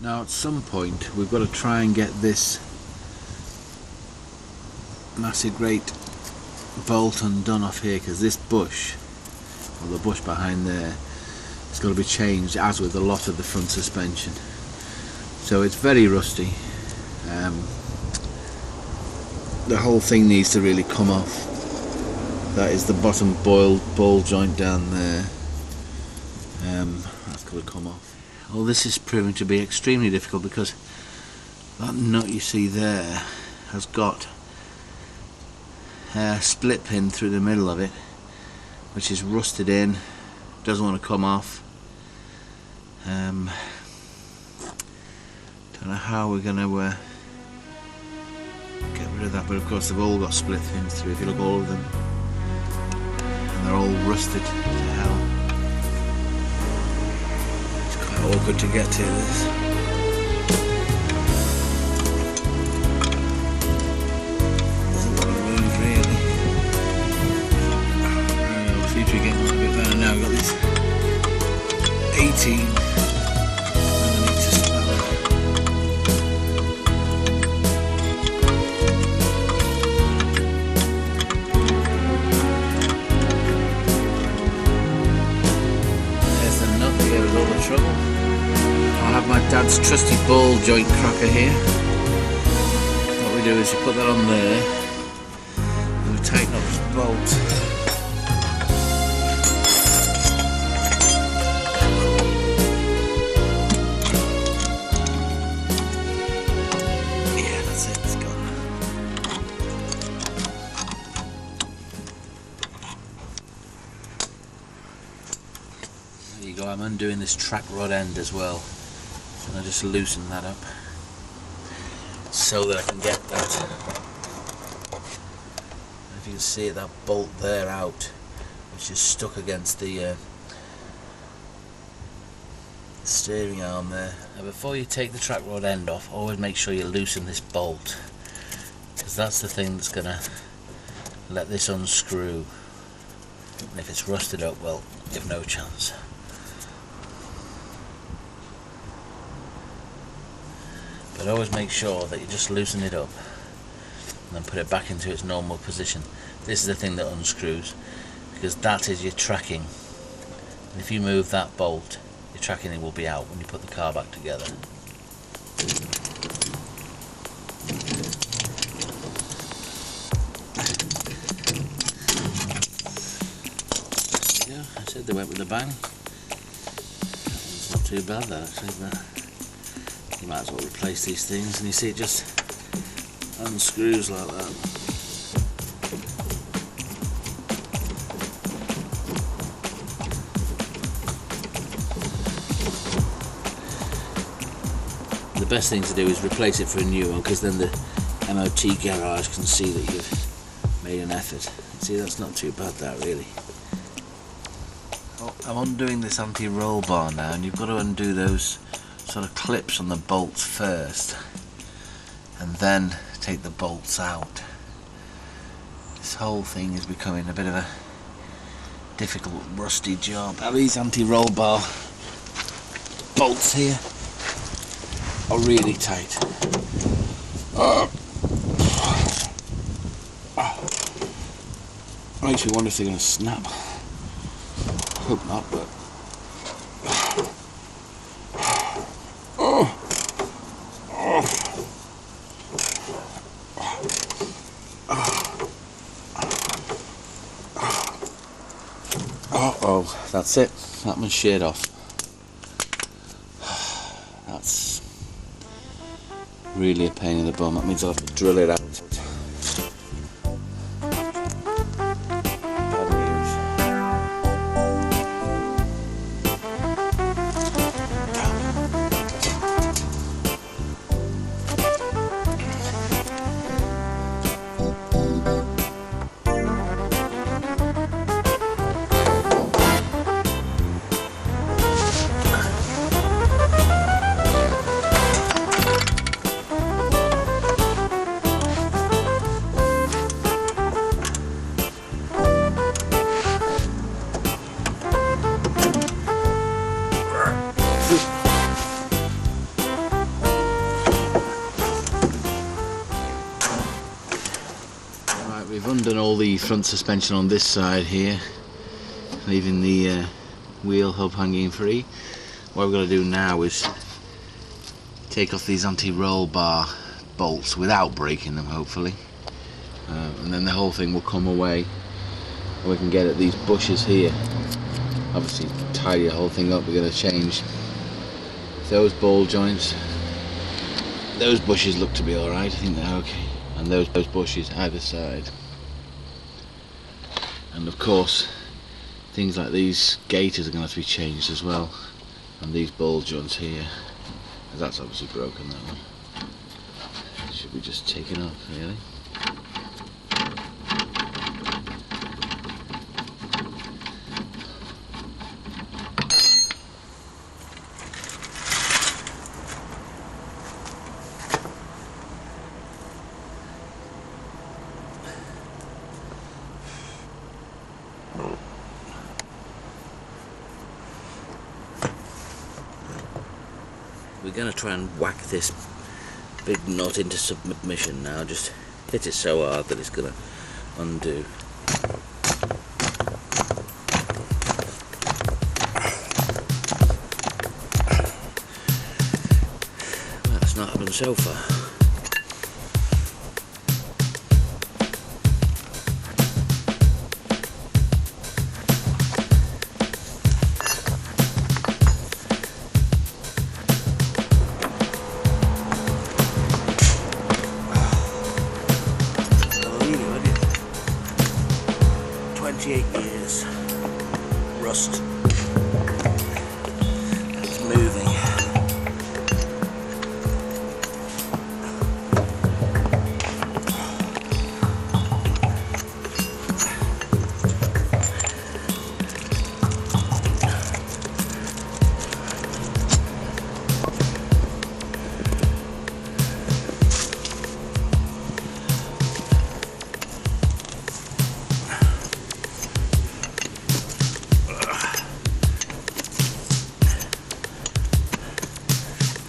Now at some point we've got to try and get this massive great bolt undone off here, because this bush, or the bush behind there, it's got to be changed, as with a lot of the front suspension. So it's very rusty. The whole thing needs to really come off. That is the bottom ball joint down there. That's got to come off. Well, this is proving to be extremely difficult, because that nut you see there has got a split pin through the middle of it, which is rusted in, doesn't want to come off. Don't know how we're going to get rid of that, but of course they've all got split pins through. If you look at all of them, and they're all rusted to hell. Awkward to get to this. Doesn't want to move really. We seem to be getting a little bit better now. We've got this 18 underneath to spell it. There's the nut that gave us all the trouble. I have my dad's trusty ball joint cracker here. What we do is you put that on there and we tighten up the bolt. Yeah, that's it, it's gone. There you go, I'm undoing this track rod end as well. And I just loosen that up so that I can get that, if you can see it, that bolt there out, which is stuck against the steering arm there. Now before you take the track rod end off, always make sure you loosen this bolt, because that's the thing that's going to let this unscrew, and if it's rusted up, well, you've no chance. But always make sure that you just loosen it up and then put it back into its normal position. This is the thing that unscrews, because that is your tracking. And if you move that bolt, your tracking will be out when you put the car back together. There you go. I said they went with a bang. That one's not too bad, that actually, but you might as well replace these things, and you see it just unscrews like that. The best thing to do is replace it for a new one, because then the MOT garage can see that you've made an effort. See, that's not too bad, that really. Well, I'm undoing this anti-roll bar now, and you've got to undo those sort of clips on the bolts first and then take the bolts out. This whole thing is becoming a bit of a difficult, rusty job. Now these anti-roll bar bolts here are really tight. Makes me wonder if they're going to snap. I hope not, but oh, that's it. That one's sheared off. That's really a pain in the bum. That means I'll have to drill it out. Right, we've undone all the front suspension on this side here, leaving the wheel hub hanging free. What we're going to do now is take off these anti-roll bar bolts without breaking them, hopefully, and then the whole thing will come away and we can get at these bushes here. Obviously tidy the whole thing up. We're going to change those ball joints. Those bushes look to be alright, I think they're okay, and those bushes either side. And of course things like these gaiters are going to have to be changed as well, and these ball joints here, because that's obviously broken, that one. Should be just taken off, really. We're going to try and whack this big nut into submission now, just hit it so hard that it's going to undo. Well, that's not happened so far. Years. Rust. It's moving.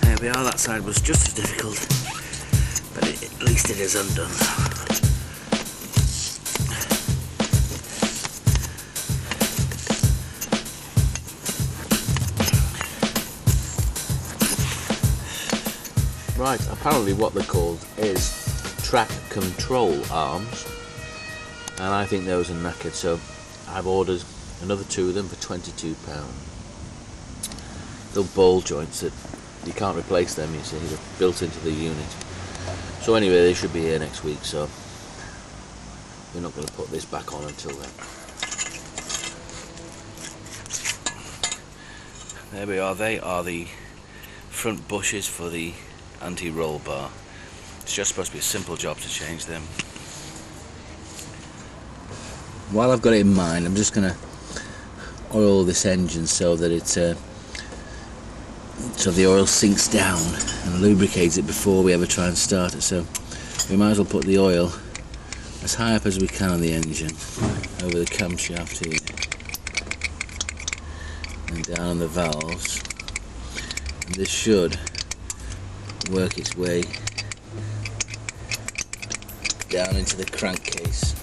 There we are, that side was just as difficult, but at least it is undone. Right, apparently what they're called is track control arms, and I think those are knackered, so I've ordered another 2 of them for £22. Little ball joints that you can't replace them, you see, they're built into the unit. So anyway, they should be here next week, so we're not going to put this back on until then. There we are, they are the front bushes for the anti-roll bar. It's just supposed to be a simple job to change them. While I've got it in mind, I'm just going to oil this engine so that so the oil sinks down and lubricates it before we ever try and start it. So we might as well put the oil as high up as we can on the engine, over the camshaft here, and down on the valves, and this should work its way down into the crankcase.